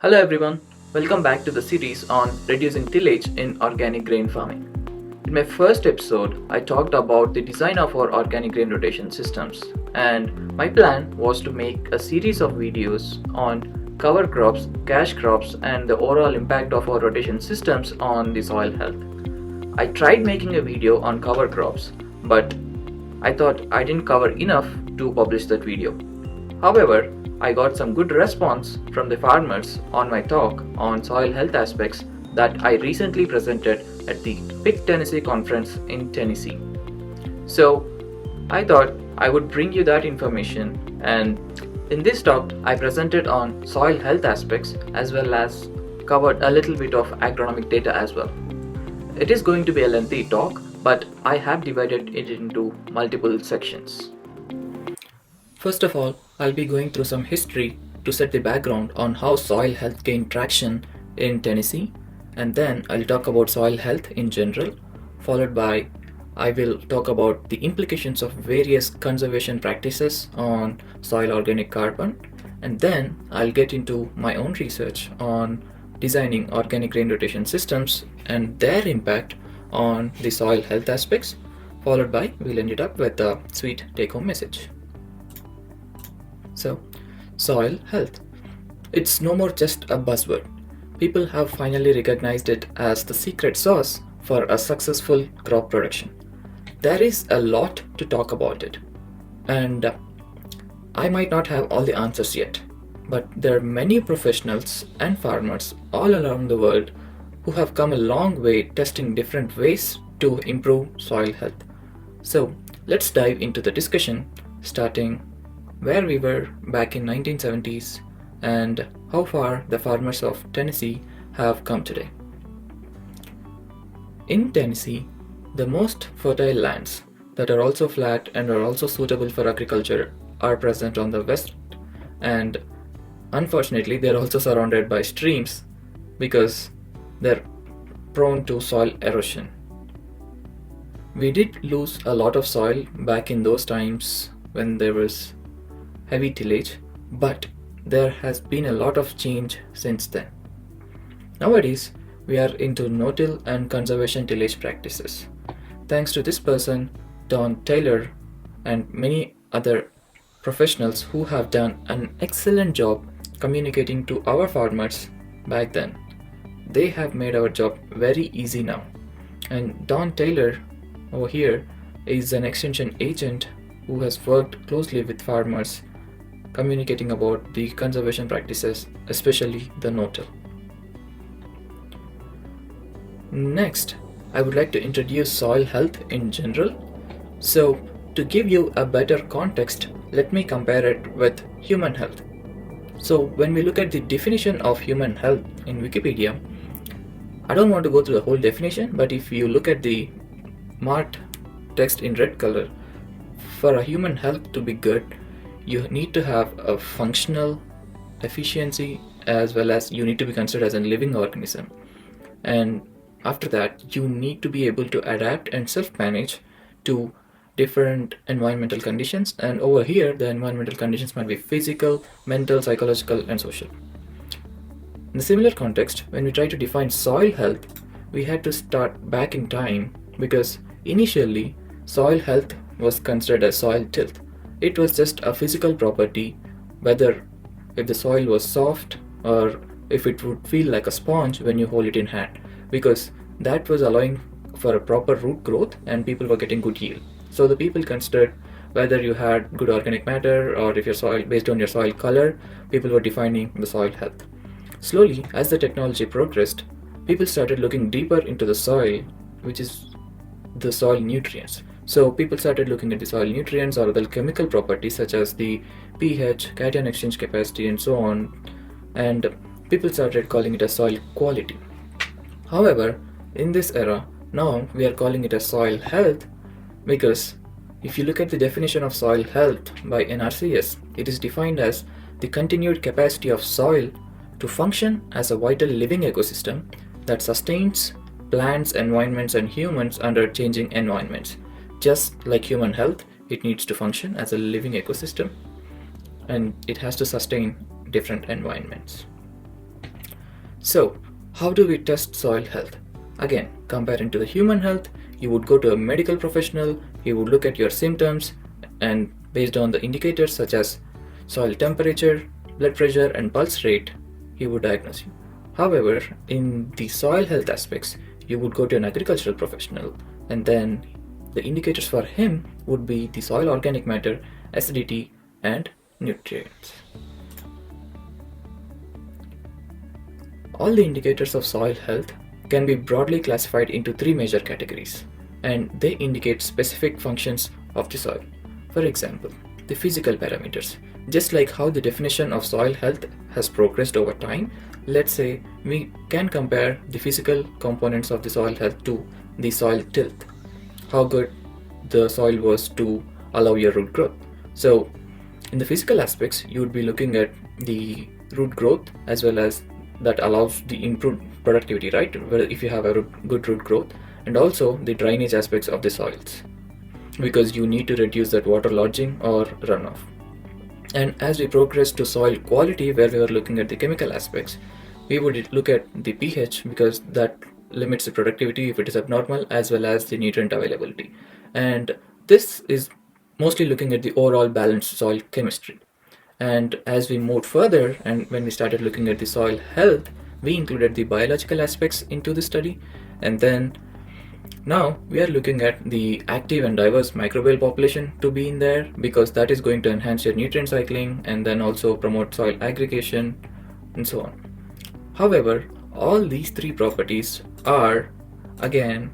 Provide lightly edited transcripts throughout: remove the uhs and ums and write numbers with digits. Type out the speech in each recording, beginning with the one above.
Hello everyone, welcome back to the series on reducing tillage in organic grain farming. In my first episode, I talked about the design of our organic grain rotation systems, and my plan was to make a series of videos on cover crops, cash crops, and the overall impact of our rotation systems on the soil health. I tried making a video on cover crops, but I thought I didn't cover enough to publish that video. However, I got some good response from the farmers on my talk on soil health aspects that I recently presented at the Pick Tennessee conference in Tennessee. So I thought I would bring you that information, and in this talk I presented on soil health aspects as well as covered a little bit of agronomic data as well. It is going to be a lengthy talk, but I have divided it into multiple sections. First of all, I'll be going through some history to set the background on how soil health gained traction in Tennessee, and then I'll talk about soil health in general, followed by I will talk about the implications of various conservation practices on soil organic carbon, and then I'll get into my own research on designing organic grain rotation systems and their impact on the soil health aspects, followed by we'll end it up with a sweet take-home message. So, soil health. It's no more just a buzzword. People have finally recognized it as the secret sauce for a successful crop production. There is a lot to talk about it, and I might not have all the answers yet, but there are many professionals and farmers all around the world who have come a long way testing different ways to improve soil health. So, let's dive into the discussion, starting where we were back in 1970s and how far the farmers of Tennessee have come today. In Tennessee, the most fertile lands that are also flat and are also suitable for agriculture are present on the west, and unfortunately they're also surrounded by streams because they're prone to soil erosion. We did lose a lot of soil back in those times when there was heavy tillage, but there has been a lot of change since then. Nowadays, we are into no-till and conservation tillage practices. Thanks to this person, Don Taylor, and many other professionals who have done an excellent job communicating to our farmers back then. They have made our job very easy now. And Don Taylor over here is an extension agent who has worked closely with farmers communicating about the conservation practices, especially the no-till. Next, I would like to introduce soil health in general. So, to give you a better context, let me compare it with human health. So, when we look at the definition of human health in Wikipedia, I don't want to go through the whole definition, but if you look at the marked text in red color, for a human health to be good, you need to have a functional efficiency as well as you need to be considered as a living organism. And after that, you need to be able to adapt and self-manage to different environmental conditions. And over here, the environmental conditions might be physical, mental, psychological, and social. In a similar context, when we try to define soil health, we had to start back in time because initially, soil health was considered as soil tilth. It was just a physical property, whether if the soil was soft or if it would feel like a sponge when you hold it in hand, because that was allowing for a proper root growth and people were getting good yield. So the people considered whether you had good organic matter or if your soil, based on your soil color, people were defining the soil health. Slowly, as the technology progressed, people started looking deeper into the soil, which is the soil nutrients. So people started looking at the soil nutrients or the chemical properties such as the pH, cation exchange capacity, and so on, and people started calling it as soil quality. However, in this era, now we are calling it as soil health because if you look at the definition of soil health by NRCS, it is defined as the continued capacity of soil to function as a vital living ecosystem that sustains plants, environments, and humans under changing environments. Just like human health, it needs to function as a living ecosystem and it has to sustain different environments. So, how do we test soil health? Again, comparing to the human health, you would go to a medical professional, he would look at your symptoms, and based on the indicators such as soil temperature, blood pressure, and pulse rate, he would diagnose you. However, in the soil health aspects, you would go to an agricultural professional, and then the indicators for him would be the soil organic matter, acidity, and nutrients. All the indicators of soil health can be broadly classified into three major categories, and they indicate specific functions of the soil. For example, the physical parameters. Just like how the definition of soil health has progressed over time, let's say we can compare the physical components of the soil health to the soil tilth. How good the soil was to allow your root growth. So in the physical aspects, you would be looking at the root growth as well as that allows the improved productivity, right? Where if you have a good root growth, and also the drainage aspects of the soils, because you need to reduce that water lodging or runoff. And as we progress to soil quality, where we were looking at the chemical aspects, we would look at the pH because that limits the productivity if it is abnormal, as well as the nutrient availability. And this is mostly looking at the overall balanced soil chemistry. And as we moved further, and when we started looking at the soil health, we included the biological aspects into the study. And then now we are looking at the active and diverse microbial population to be in there, because that is going to enhance your nutrient cycling and then also promote soil aggregation and so on. However, all these three properties are again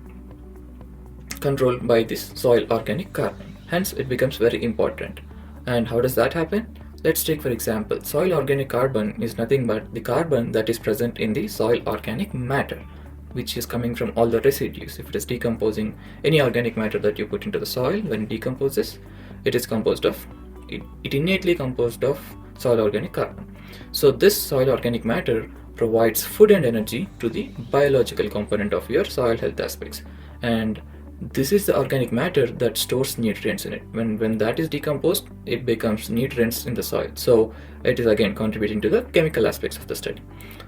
controlled by this soil organic carbon. Hence, it becomes very important. And how does that happen? Let's take, for example, soil organic carbon is nothing but the carbon that is present in the soil organic matter, which is coming from all the residues. If it is decomposing any organic matter that you put into the soil, when it decomposes, it is composed of, it innately composed of soil organic carbon. So this soil organic matter provides food and energy to the biological component of your soil health aspects. And this is the organic matter that stores nutrients in it. When that is decomposed, it becomes nutrients in the soil. So it is again contributing to the chemical aspects of the study.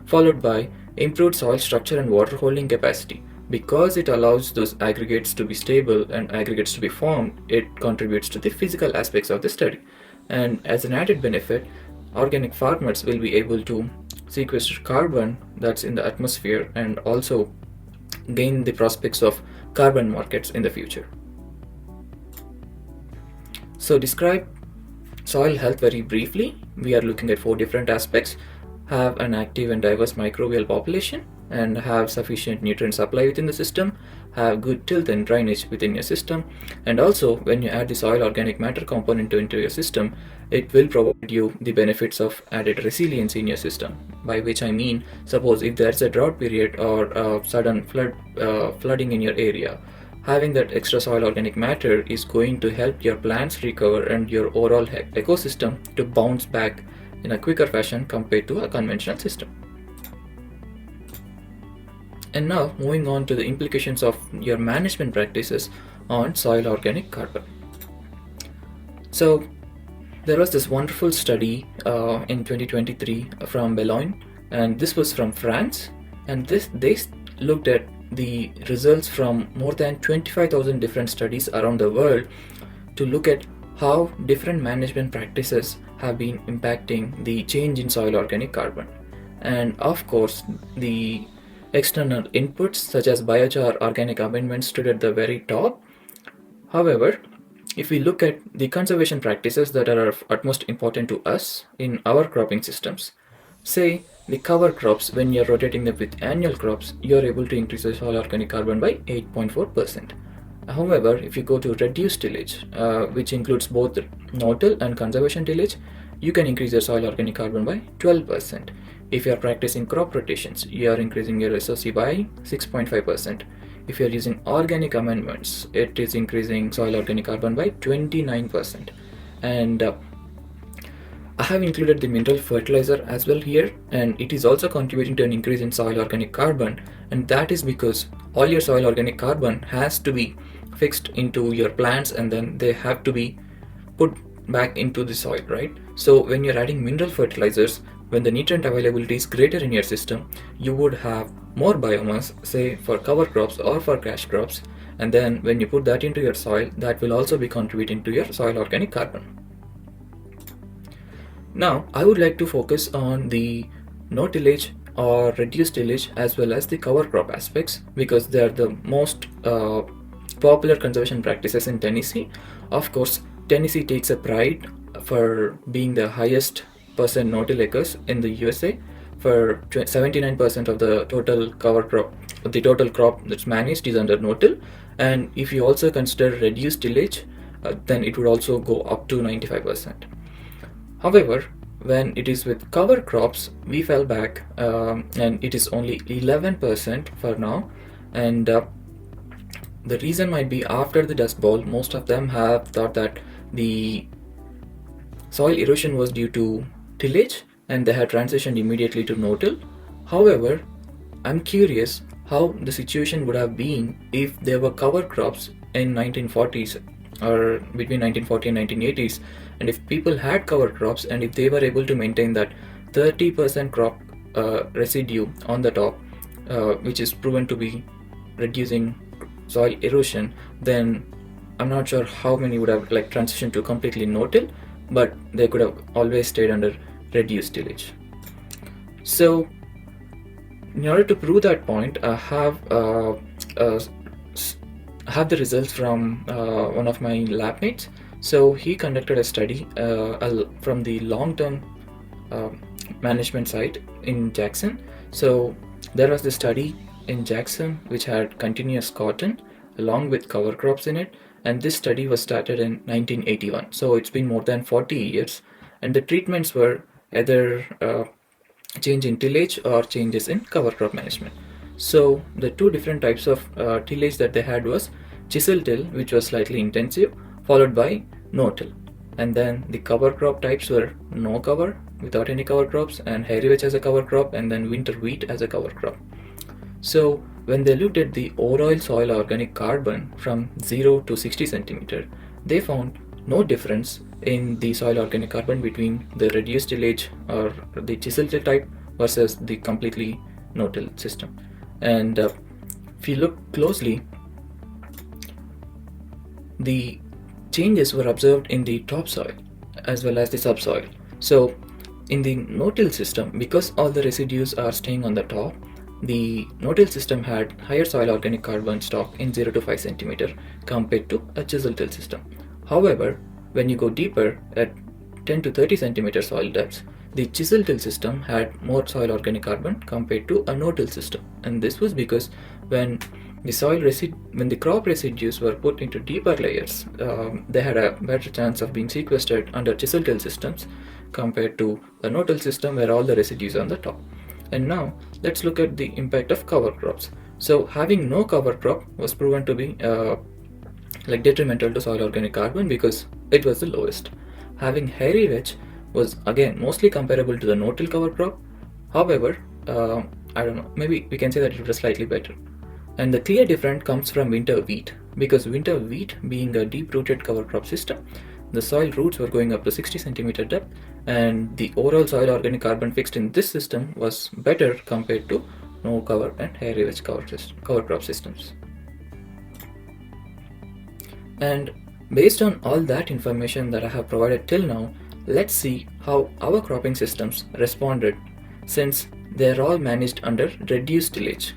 Followed by improved soil structure and water holding capacity. Because it allows those aggregates to be stable and aggregates to be formed, it contributes to the physical aspects of the study. And as an added benefit, organic farmers will be able to sequester carbon that's in the atmosphere and also gain the prospects of carbon markets in the future. So describe soil health very briefly. We are looking at 4 different aspects: have an active and diverse microbial population, and have sufficient nutrient supply within the system, have good tilth and drainage within your system, and also when you add the soil organic matter component into your system, it will provide you the benefits of added resilience in your system. By which I mean, suppose if there's a drought period or a sudden flooding in your area, having that extra soil organic matter is going to help your plants recover and your overall ecosystem to bounce back in a quicker fashion compared to a conventional system. And now moving on to the implications of your management practices on soil organic carbon. So there was this wonderful study in 2023 from Boulogne, and this was from France, and they looked at the results from more than 25,000 different studies around the world to look at how different management practices have been impacting the change in soil organic carbon. And of course, the external inputs such as biochar organic amendments stood at the very top. However, if we look at the conservation practices that are of utmost important to us in our cropping systems, say the cover crops, when you're rotating them with annual crops, you're able to increase the soil organic carbon by 8.4%. However, if you go to reduced tillage, which includes both no-till and conservation tillage, you can increase your soil organic carbon by 12%. If you are practicing crop rotations, you are increasing your SOC by 6.5%. If you are using organic amendments, it is increasing soil organic carbon by 29%. And I have included the mineral fertilizer as well here, and it is also contributing to an increase in soil organic carbon, and that is because all your soil organic carbon has to be fixed into your plants and then they have to be put back into the soil, right? So when you're adding mineral fertilizers, when the nutrient availability is greater in your system, you would have more biomass, say for cover crops or for cash crops, and then when you put that into your soil, that will also be contributing to your soil organic carbon. Now, I would like to focus on the no tillage or reduced tillage as well as the cover crop aspects, because they are the most popular conservation practices in Tennessee. Of course, Tennessee takes a pride for being the highest percent no-till acres in the USA. For 79% of the total cover crop, the total crop that's managed is under no-till, and if you also consider reduced tillage, then it would also go up to 95%. However, when it is with cover crops, we fell back, and it is only 11% for now. And the reason might be after the Dust Bowl, most of them have thought that the soil erosion was due to tillage and they had transitioned immediately to no-till. However, I'm curious how the situation would have been if there were cover crops in 1940s or between 1940 and 1980s, and if people had cover crops and if they were able to maintain that 30% crop residue on the top, which is proven to be reducing soil erosion, then I'm not sure how many would have transitioned to completely no-till, but they could have always stayed under reduced tillage. So in order to prove that point, I have the results from one of my lab mates. So he conducted a study from the long-term management site in Jackson. So there was the study in Jackson which had continuous cotton along with cover crops in it, and this study was started in 1981. So it's been more than 40 years, and the treatments were either change in tillage or changes in cover crop management. So the two different types of tillage that they had was chisel till, which was slightly intensive, followed by no-till. And then the cover crop types were no cover, without any cover crops, and hairy vetch as a cover crop, and then winter wheat as a cover crop. So when they looked at the overall soil organic carbon from 0 to 60 centimeter, they found no difference in the soil organic carbon between the reduced tillage or the chisel till type versus the completely no-till system. And if you look closely, the changes were observed in the topsoil as well as the subsoil. So in the no-till system, because all the residues are staying on the top, the no-till system had higher soil organic carbon stock in 0 to 5 centimeter compared to a chisel till system. However, when you go deeper at 10 to 30 centimeter soil depths, the chisel till system had more soil organic carbon compared to a no-till system. And this was because when the crop residues were put into deeper layers, they had a better chance of being sequestered under chisel till systems compared to a no-till system where all the residues are on the top. And now let's look at the impact of cover crops. So having no cover crop was proven to be detrimental to soil organic carbon because it was the lowest. Having hairy vetch was again mostly comparable to the no-till cover crop. However, I don't know, maybe we can say that it was slightly better. And the clear difference comes from winter wheat, because winter wheat being a deep-rooted cover crop system, the soil roots were going up to 60 centimeter depth, and the overall soil organic carbon fixed in this system was better compared to no cover and hairy vetch cover crop systems. And based on all that information that I have provided till now, let's see how our cropping systems responded, since they're all managed under reduced tillage.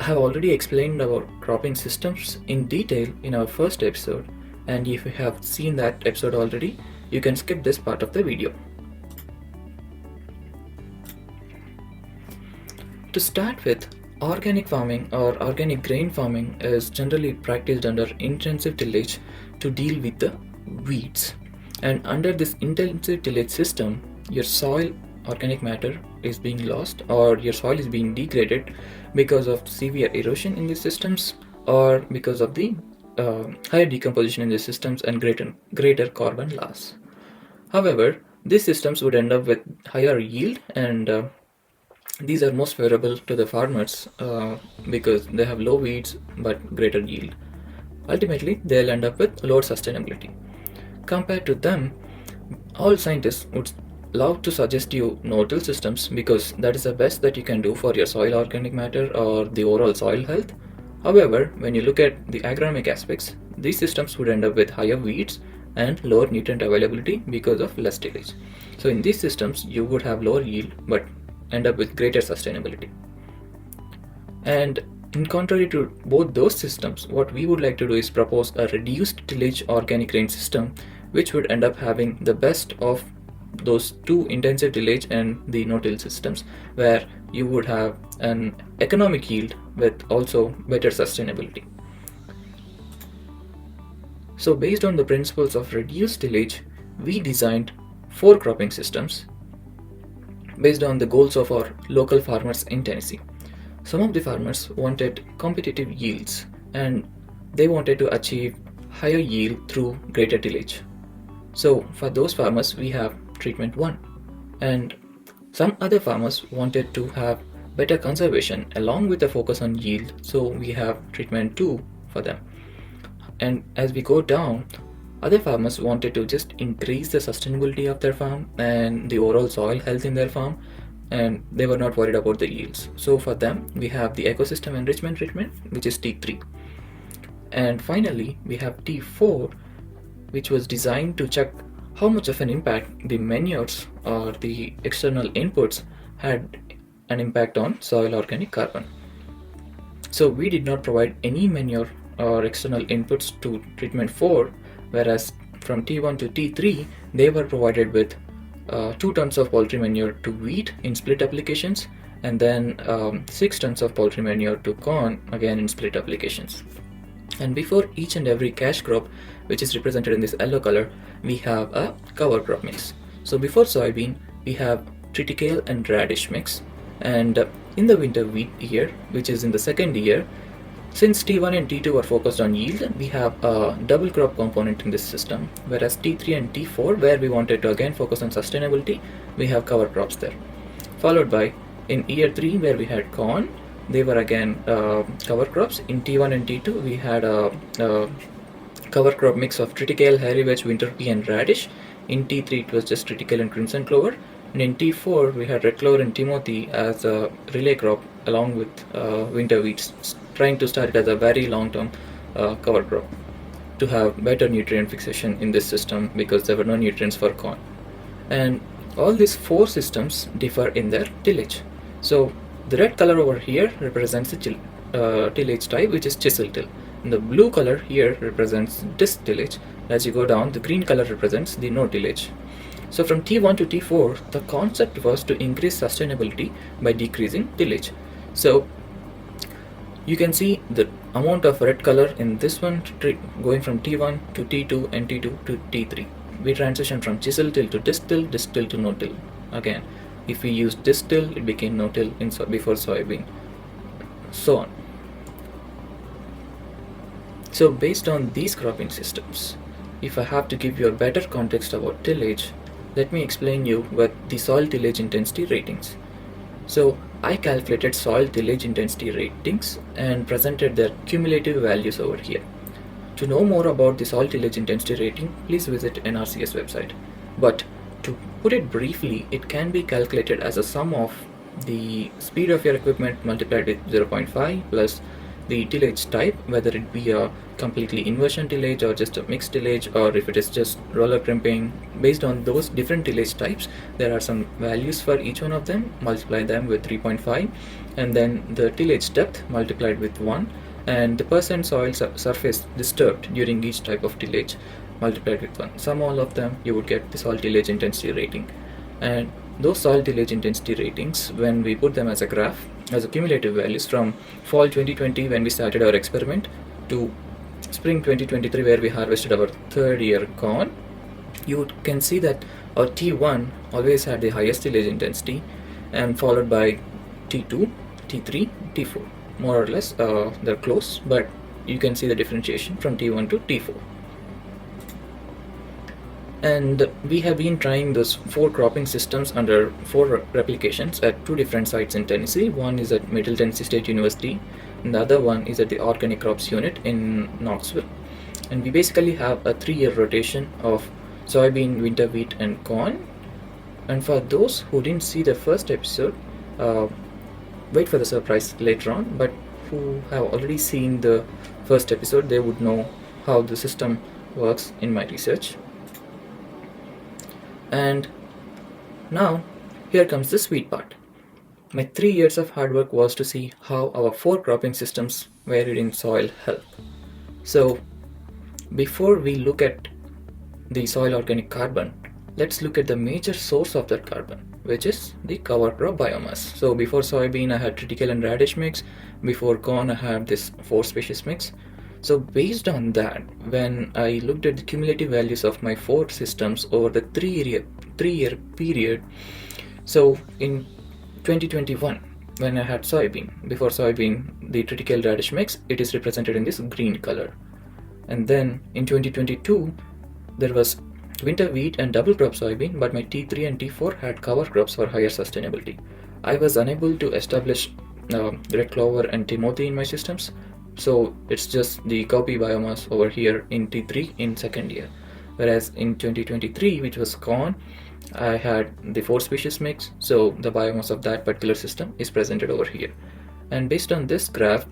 I have already explained our cropping systems in detail in our first episode, and if you have seen that episode already, you can skip this part of the video. To start with, organic farming or organic grain farming is generally practiced under intensive tillage to deal with the weeds. And under this intensive tillage system, your soil organic matter is being lost, or your soil is being degraded because of severe erosion in these systems, or because of the higher decomposition in these systems and greater carbon loss. However, these systems would end up with higher yield, and these are most favorable to the farmers because they have low weeds but greater yield. Ultimately, they'll end up with lower sustainability. Compared to them, all scientists would love to suggest you no-till systems because that is the best that you can do for your soil organic matter or the overall soil health. However, when you look at the agronomic aspects, these systems would end up with higher weeds and lower nutrient availability because of less tillage. So in these systems, you would have lower yield but end up with greater sustainability. And in contrary to both those systems, what we would like to do is propose a reduced tillage organic range system, which would end up having the best of those two intensive tillage and the no-till systems, where you would have an economic yield with also better sustainability. So based on the principles of reduced tillage, we designed 4 cropping systems based on the goals of our local farmers in Tennessee. Some of the farmers wanted competitive yields and they wanted to achieve higher yield through greater tillage. So for those farmers, we have treatment 1, and some other farmers wanted to have better conservation along with a focus on yield, so we have treatment 2 for them. And as we go down, other farmers wanted to just increase the sustainability of their farm and the overall soil health in their farm, and they were not worried about the yields. So for them, we have the ecosystem enrichment treatment, which is T3. And finally, we have T4, which was designed to check how much of an impact the manures or the external inputs had an impact on soil organic carbon. So we did not provide any manure or external inputs to treatment 4, whereas from T1 to T3, they were provided with 2 tons of poultry manure to wheat in split applications, and then 6 tons of poultry manure to corn, again in split applications. And before each and every cash crop, which is represented in this yellow color, we have a cover crop mix. So before soybean, we have triticale and radish mix, and in the winter wheat year, which is in the second year, since T1 and T2 are focused on yield, we have a double crop component in this system, whereas T3 and T4, where we wanted to again focus on sustainability, we have cover crops there. Followed by in year 3, where we had corn, they were again cover crops. In T1 and T2, we had a cover crop mix of triticale, hairy vetch, winter pea and radish. In T3, it was just triticale and crimson clover. And in T4, we had red clover and timothy as a relay crop along with winter wheats, trying to start it as a very long-term cover crop to have better nutrient fixation in this system because there were no nutrients for corn. And all these 4 systems differ in their tillage. So the red color over here represents the tillage type, which is chisel till. And the blue color here represents disc tillage. As you go down, the green color represents the no tillage. So from T1 to T4, the concept was to increase sustainability by decreasing tillage. So you can see the amount of red color in this one going from T1 to T2 and T2 to T3. We transition from chisel till to disc till to no till. Again, if we use disc till, it became no till before soybean, so on. So based on these cropping systems, if I have to give you a better context about tillage, let me explain you with the soil tillage intensity ratings. So I calculated soil tillage intensity ratings and presented their cumulative values over here. To know more about the soil tillage intensity rating, please visit NRCS website. But to put it briefly, it can be calculated as a sum of the speed of your equipment multiplied with 0.5 plus the tillage type, whether it be a completely inversion tillage or just a mixed tillage, or if it is just roller crimping. Based on those different tillage types, there are some values for each one of them. Multiply them with 3.5, and then the tillage depth multiplied with 1, and the percent soil surface disturbed during each type of tillage multiplied with 1. Sum all of them, you would get the soil tillage intensity rating. And those soil tillage intensity ratings, when we put them as a graph, as a cumulative values from fall 2020 when we started our experiment to spring 2023 where we harvested our 3rd year corn, you can see that our T1 always had the highest tillage intensity, and followed by T2, T3, T4. More or less they're close, but you can see the differentiation from T1 to T4. And we have been trying those 4 cropping systems under 4 replications at 2 different sites in Tennessee. One is at Middle Tennessee State University, and the other one is at the Organic Crops Unit in Knoxville. And we basically have a 3-year rotation of soybean, winter wheat and corn, And for those who didn't see the first episode, wait for the surprise later on, but who have already seen the first episode, they would know how the system works in my research. And now, here comes the sweet part. My 3 years of hard work was to see how our 4 cropping systems varied in soil health. So, before we look at the soil organic carbon, let's look at the major source of that carbon, which is the cover crop biomass. So before soybean I had triticale and radish mix, before corn I had this 4 species mix. So based on that, when I looked at the cumulative values of my 4 systems over the 3-year period, so in 2021 when I had soybean, before soybean the triticale radish mix, it is represented in this green color. And then in 2022 there was winter wheat and double crop soybean, but my T3 and T4 had cover crops for higher sustainability. I was unable to establish red clover and timothy in my systems, so it's just the cowpea biomass over here in T3 in second year. Whereas in 2023, which was corn, I had the 4 species mix, so the biomass of that particular system is presented over here. And based on this graph,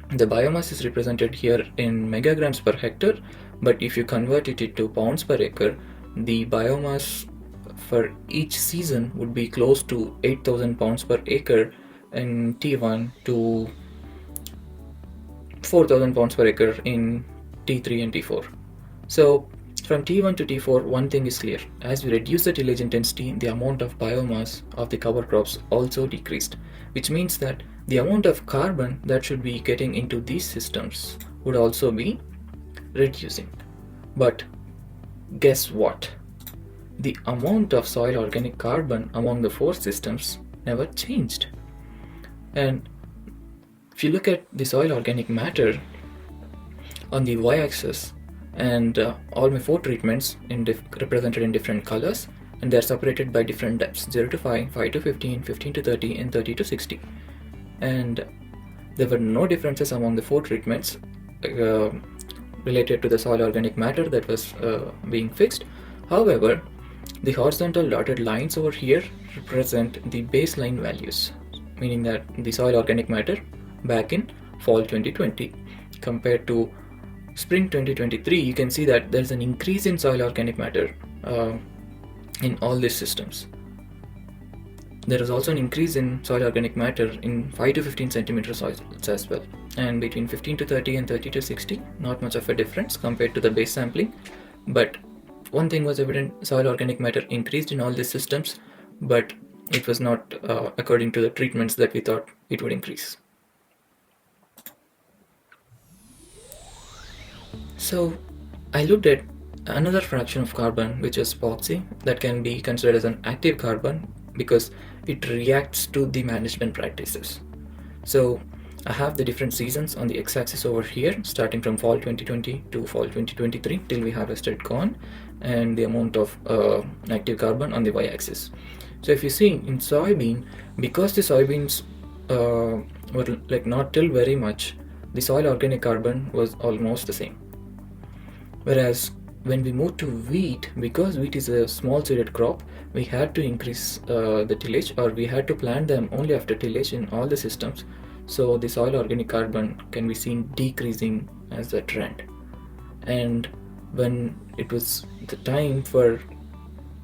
the biomass is represented here in megagrams per hectare, but if you convert it into pounds per acre, the biomass for each season would be close to 8,000 pounds per acre in T1 to 4,000 pounds per acre in T3 and T4. So from T1 to T4, one thing is clear. As we reduce the tillage intensity, the amount of biomass of the cover crops also decreased, which means that the amount of carbon that should be getting into these systems would also be reducing. But guess what? The amount of soil organic carbon among the 4 systems never changed. And if you look at the soil organic matter on the y-axis, and all my 4 treatments represented in different colors, and they're separated by different depths: 0 to 5, 5 to 15, 15 to 30, and 30 to 60. And there were no differences among the 4 treatments related to the soil organic matter that was being fixed. However, the horizontal dotted lines over here represent the baseline values, meaning that the soil organic matter back in fall 2020 compared to spring 2023, you can see that there's an increase in soil organic matter in all these systems. There is also an increase in soil organic matter in 5 to 15 centimeter soils as well. And between 15 to 30 and 30 to 60, not much of a difference compared to the base sampling. But one thing was evident: soil organic matter increased in all these systems, but it was not according to the treatments that we thought it would increase. So I looked at another fraction of carbon, which is epoxy, that can be considered as an active carbon because it reacts to the management practices. So I have the different seasons on the x-axis over here, starting from fall 2020 to fall 2023 till we harvested corn, and the amount of active carbon on the y-axis. So if you see in soybean, because the soybeans were like not till very much, the soil organic carbon was almost the same. Whereas when we moved to wheat, because wheat is a small seeded crop, we had to increase the tillage, or we had to plant them only after tillage in all the systems. So the soil organic carbon can be seen decreasing as a trend. And when it was the time for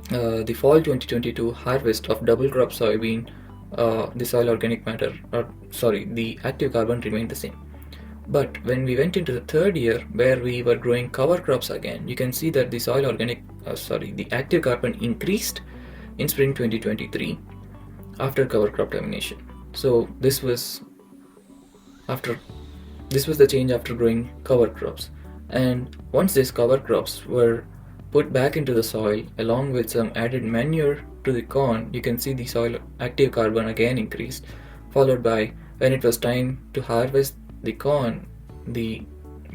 the fall 2022 harvest of double crop soybean, the soil organic matter, the active carbon remained the same. But when we went into the third year, where we were growing cover crops again, you can see that the the active carbon increased in spring 2023 after cover crop termination. So this was the change after growing cover crops. And once these cover crops were put back into the soil along with some added manure to the corn, you can see the soil active carbon again increased, followed by when it was time to harvest the corn, the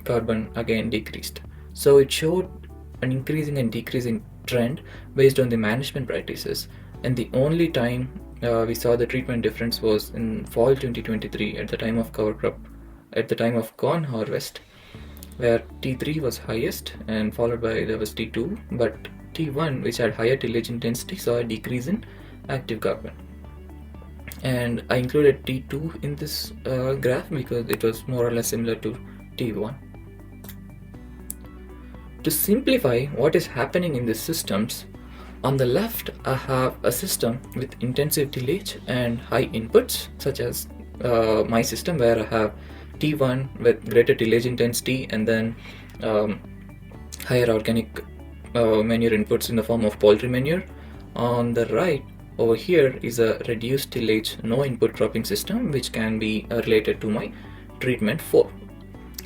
carbon again decreased. So it showed an increasing and decreasing trend based on the management practices. And the only time we saw the treatment difference was in fall 2023 at the time of cover crop, at the time of corn harvest, where T3 was highest and followed by there was T2, but T1, which had higher tillage intensity, saw a decrease in active carbon. And I included T2 in this graph because it was more or less similar to T1. To simplify what is happening in these systems, on the left I have a system with intensive tillage and high inputs, such as my system, where I have T1 with greater tillage intensity and then higher organic manure inputs in the form of poultry manure. On the right over here is a reduced tillage no input cropping system, which can be related to my treatment 4.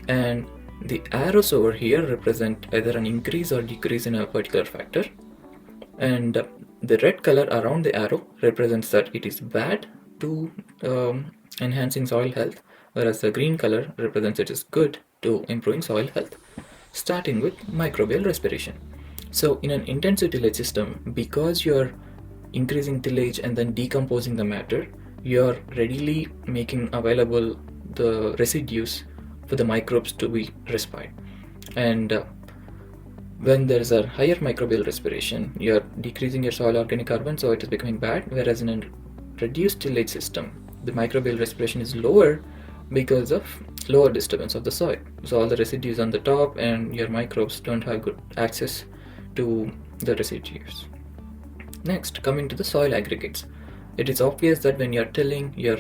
And the arrows over here represent either an increase or decrease in a particular factor, and the red color around the arrow represents that it is bad to enhancing soil health, whereas the green color represents it is good to improving soil health. Starting with microbial respiration. So in an intensive tillage system, because you're increasing tillage and then decomposing the matter, you're readily making available the residues for the microbes to be respired. And when there's a higher microbial respiration, you're decreasing your soil organic carbon, so it is becoming bad. Whereas in a reduced tillage system, the microbial respiration is lower because of lower disturbance of the soil. So all the residues on the top and your microbes don't have good access to the residues. Next, coming to the soil aggregates. It is obvious that when you're tilling, you're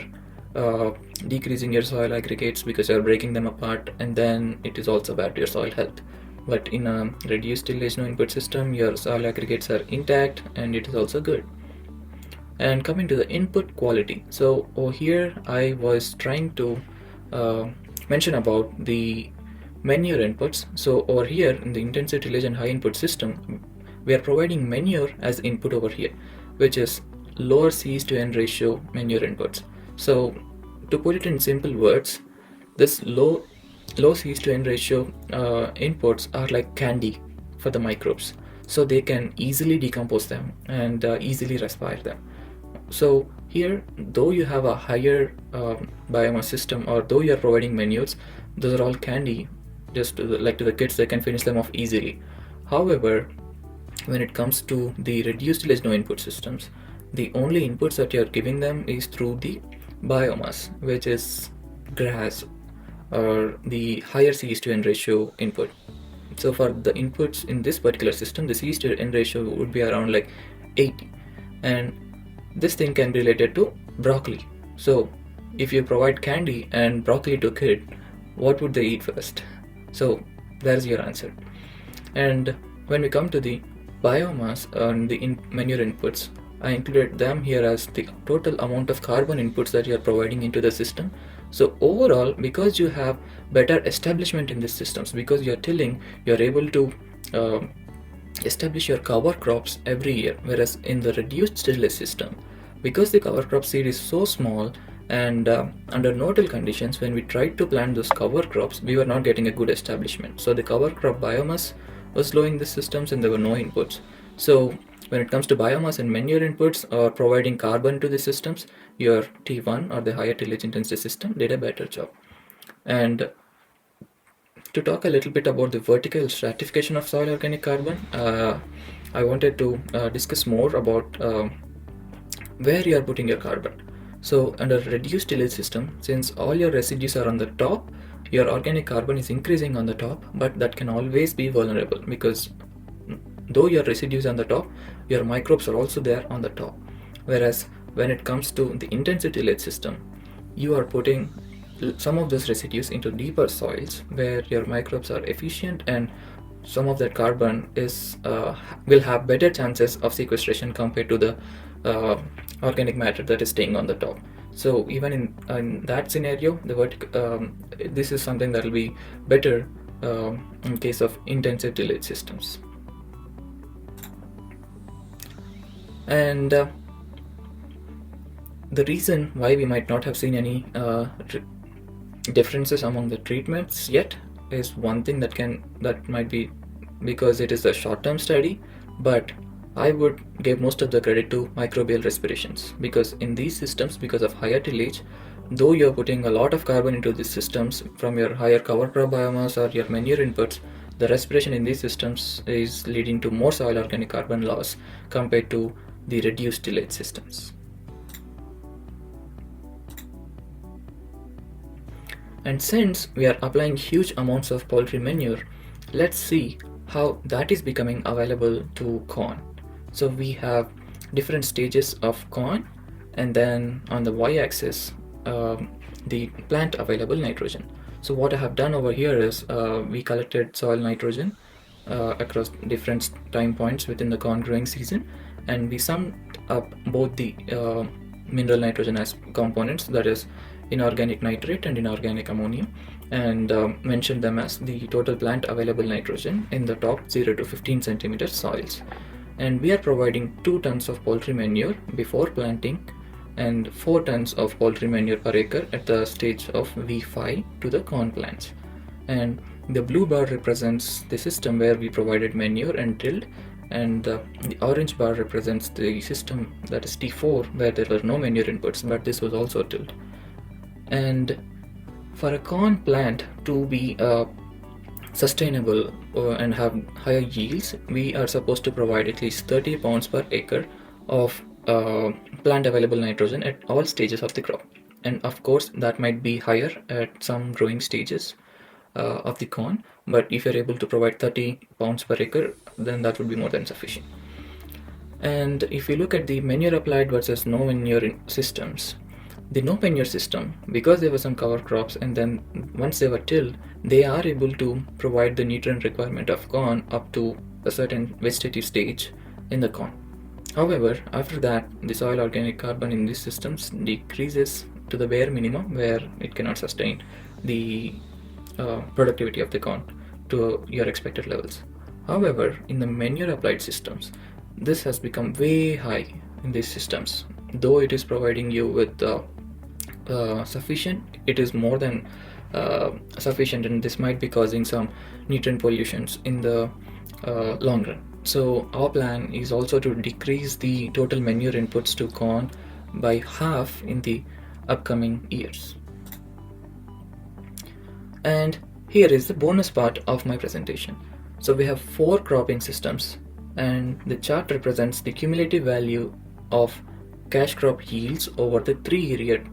decreasing your soil aggregates because you're breaking them apart, and then it is also bad to your soil health. But in a reduced tillage no input system, your soil aggregates are intact and it is also good. And coming to the input quality. So over here I was trying to mention about the manure inputs. So over here in the intensive tillage and high input system, we are providing manure as input over here, which is lower C/N ratio manure inputs. So to put it in simple words, this low C/N ratio inputs are like candy for the microbes, so they can easily decompose them and easily respire them. So here, though you have a higher biomass system, or though you are providing manures, those are all candy, just to the kids, they can finish them off easily. However, when it comes to the reduced tillage no input systems, the only inputs that you are giving them is through the biomass, which is grass or the higher C/N ratio input. So for the inputs in this particular system, the C/N ratio would be around like 80, and this thing can be related to broccoli. So if you provide candy and broccoli to a kid, what would they eat first? So there's your answer. And when we come to the biomass and the manure inputs, I included them here as the total amount of carbon inputs that you are providing into the system. So overall, because you have better establishment in these systems, because you are tilling, you are able to establish your cover crops every year. Whereas in the reduced tillage system, because the cover crop seed is so small, and under no-till conditions, when we tried to plant those cover crops, we were not getting a good establishment. So the cover crop biomass was low in the systems and there were no inputs. So when it comes to biomass and manure inputs or providing carbon to the systems, your T1 or the higher tillage intensity system did a better job. And to talk a little bit about the vertical stratification of soil organic carbon, I wanted to discuss more about where you are putting your carbon. So under reduced tillage system, since all your residues are on the top, your organic carbon is increasing on the top, but that can always be vulnerable, because though your residues on the top, your microbes are also there on the top. Whereas when it comes to the intensive tillage system, you are putting some of those residues into deeper soils where your microbes are efficient, and some of that carbon is will have better chances of sequestration compared to the organic matter that is staying on the top. So even in that scenario, this is something that will be better in case of intensive tillage systems. And the reason why we might not have seen any differences among the treatments yet is one thing that might be because it is a short-term study, but I would give most of the credit to microbial respirations, because in these systems, because of higher tillage, though you're putting a lot of carbon into these systems from your higher cover crop biomass or your manure inputs, the respiration in these systems is leading to more soil organic carbon loss compared to the reduced tillage systems. And since we are applying huge amounts of poultry manure, let's see how that is becoming available to corn. So we have different stages of corn, and then on the y-axis the plant available nitrogen. So what I have done over here is we collected soil nitrogen across different time points within the corn growing season, and we summed up both the mineral nitrogen as components, that is inorganic nitrate and inorganic ammonium, and mentioned them as the total plant available nitrogen in the top 0 to 15 centimeter soils. And we are providing 2 tons of poultry manure before planting and 4 tons of poultry manure per acre at the stage of V5 to the corn plants. And the blue bar represents the system where we provided manure and tilled, and the orange bar represents the system, that is T4, where there were no manure inputs, but this was also tilled. And for a corn plant to be sustainable and have higher yields, we are supposed to provide at least 30 pounds per acre of plant available nitrogen at all stages of the crop. And of course that might be higher at some growing stages of the corn, but if you're able to provide 30 pounds per acre, then that would be more than sufficient. And if you look at the manure applied versus no manure systems, the no manure system, because there were some cover crops and then once they were tilled, they are able to provide the nutrient requirement of corn up to a certain vegetative stage in the corn. However, after that, the soil organic carbon in these systems decreases to the bare minimum, where it cannot sustain the productivity of the corn to your expected levels. However, in the manure applied systems, this has become way high in these systems. Though it is providing you with sufficient, it is more than sufficient, and this might be causing some nutrient pollutions in the long run. So our plan is also to decrease the total manure inputs to corn by half in the upcoming years. And here is the bonus part of my presentation. So we have 4 cropping systems, and the chart represents the cumulative value of cash crop yields over the 3-year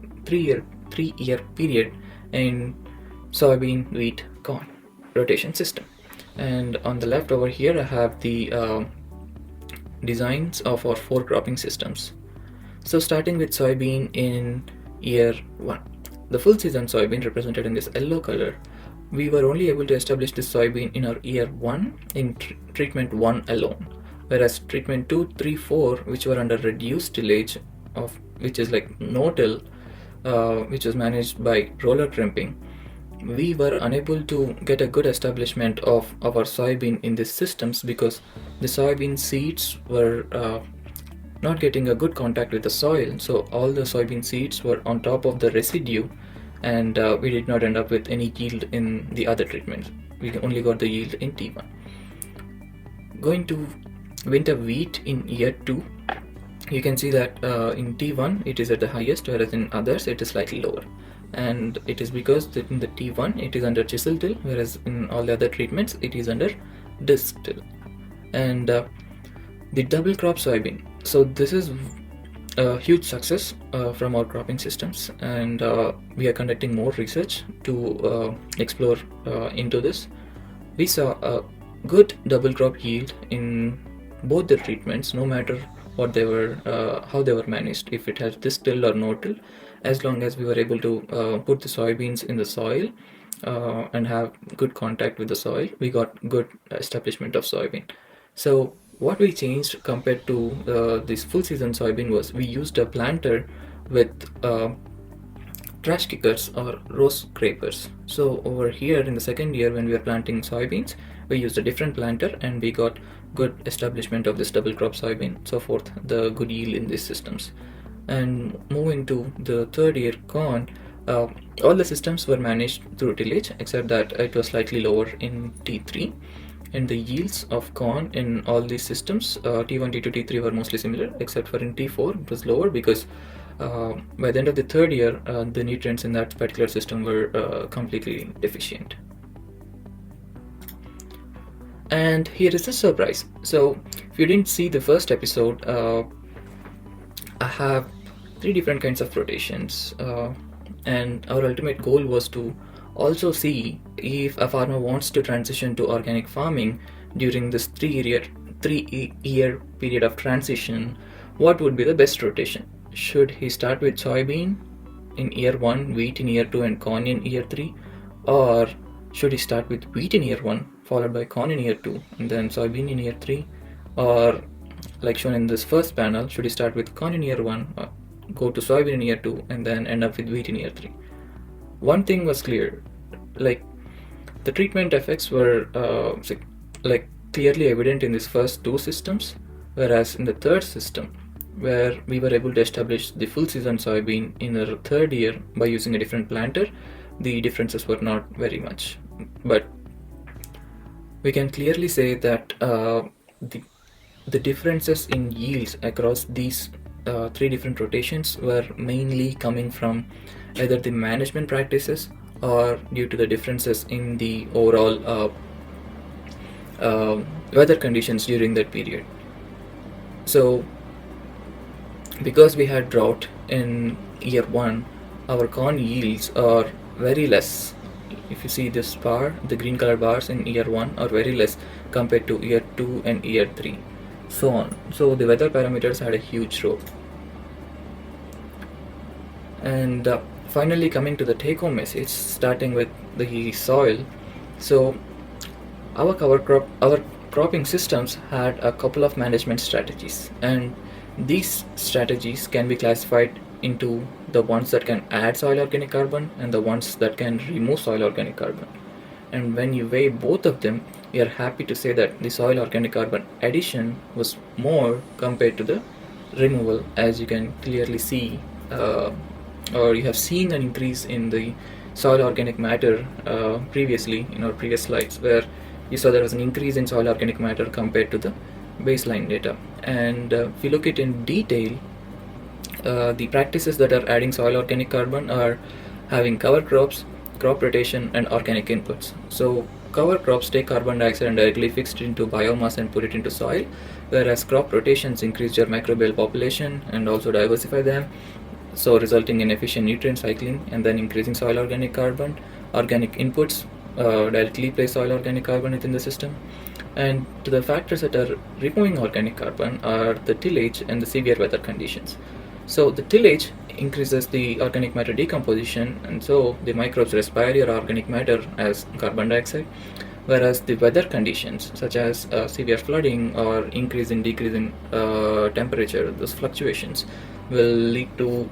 period in soybean, wheat, corn rotation system. And on the left over here I have the designs of our 4 cropping systems. So starting with soybean in year 1, the full season soybean represented in this yellow color, we were only able to establish this soybean in our year 1 in treatment 1 alone, whereas treatment 2, 3, 4, which were under reduced tillage, of which is like no-till, which was managed by roller crimping, we were unable to get a good establishment of our soybean in these systems because the soybean seeds were not getting a good contact with the soil. So all the soybean seeds were on top of the residue, and we did not end up with any yield in the other treatments. We only got the yield in T1. Going to winter wheat in year 2, you can see that in T1 it is at the highest, whereas in others it is slightly lower. And it is because in the T1 it is under chisel till, whereas in all the other treatments it is under disc till. And the double crop soybean, so this is a huge success from our cropping systems, and we are conducting more research to explore into this. We saw a good double crop yield in both the treatments, no matter what they were, how they were managed, if it has this till or no till, as long as we were able to put the soybeans in the soil and have good contact with the soil, we got good establishment of soybean. So what we changed compared to this full season soybean was we used a planter with trash kickers or row scrapers. So over here in the second year when we were planting soybeans, we used a different planter and we got good establishment of this double crop soybean, so forth, the good yield in these systems. And moving to the third year corn, all the systems were managed through tillage except that it was slightly lower in T3, and the yields of corn in all these systems, T1, T2, T3 were mostly similar, except for in T4 it was lower because by the end of the third year the nutrients in that particular system were completely deficient. And here is the surprise. So if you didn't see the first episode, I have 3 different kinds of rotations, and our ultimate goal was to also see if a farmer wants to transition to organic farming during this 3 year period of transition, what would be the best rotation? Should he start with soybean in year 1, wheat in year 2, and corn in year 3, or should he start with wheat in year 1 followed by corn in year 2 and then soybean in year 3, or like shown in this first panel, should he start with corn in year 1, go to soybean in year 2, and then end up with wheat in year 3? One thing was clear, like the treatment effects were like clearly evident in these first 2 systems, whereas in the third system, where we were able to establish the full season soybean in the 3rd year by using a different planter, the differences were not very much. But we can clearly say that the differences in yields across these 3 different rotations were mainly coming from either the management practices or due to the differences in the overall weather conditions during that period. So because we had drought in year 1, our corn yields are very less. If you see this bar, the green color bars in year 1 are very less compared to year 2 and year 3, so on. So the weather parameters had a huge role. And finally, coming to the take-home message, starting with the soil. So our cropping systems had a couple of management strategies, and these strategies can be classified into the ones that can add soil organic carbon and the ones that can remove soil organic carbon. And when you weigh both of them, we are happy to say that the soil organic carbon addition was more compared to the removal, as you can clearly see, or you have seen an increase in the soil organic matter previously in our previous slides, where you saw there was an increase in soil organic matter compared to the baseline data. And if you look at it in detail, the practices that are adding soil organic carbon are having cover crops, crop rotation, and organic inputs. So cover crops take carbon dioxide and directly fixed into biomass and put it into soil, whereas crop rotations increase your microbial population and also diversify them, so resulting in efficient nutrient cycling and then increasing soil organic carbon. Organic inputs directly place soil organic carbon within the system. And to the factors that are removing organic carbon are the tillage and the severe weather conditions. So the tillage increases the organic matter decomposition, and so the microbes respire your organic matter as carbon dioxide, whereas the weather conditions such as severe flooding or increase in decrease in temperature, those fluctuations will lead to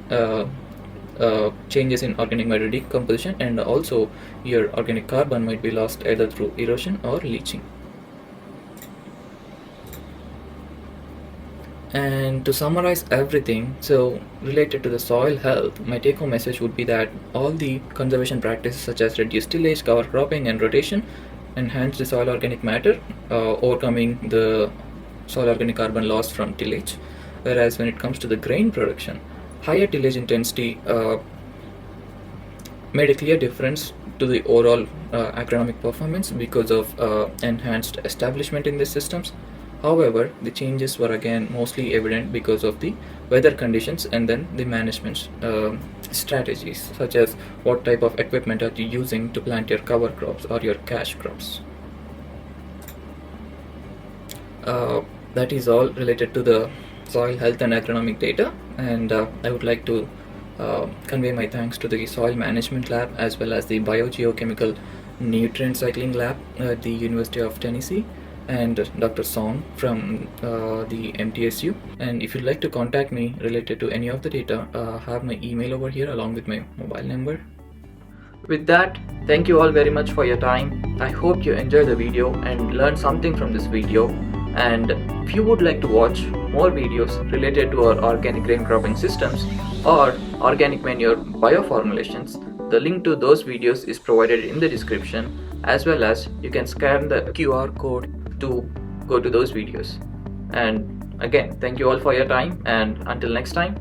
changes in organic matter decomposition, and also your organic carbon might be lost either through erosion or leaching. And to summarize everything, so related to the soil health, my take-home message would be that all the conservation practices such as reduced tillage, cover cropping, and rotation enhance the soil organic matter, overcoming the soil organic carbon loss from tillage. Whereas when it comes to the grain production, higher tillage intensity made a clear difference to the overall agronomic performance because of enhanced establishment in these systems. However, the changes were again mostly evident because of the weather conditions and then the management strategies, such as what type of equipment are you using to plant your cover crops or your cash crops. That is all related to the soil health and agronomic data, and I would like to convey my thanks to the soil management lab as well as the biogeochemical nutrient cycling lab at the University of Tennessee, and Dr. Song from the MTSU. And if you'd like to contact me related to any of the data, have my email over here along with my mobile number. With that, thank you all very much for your time. I hope you enjoyed the video and learned something from this video. And if you would like to watch more videos related to our organic grain cropping systems or organic manure bioformulations, the link to those videos is provided in the description, as well as you can scan the QR code to go to those videos. And again, thank you all for your time, and until next time,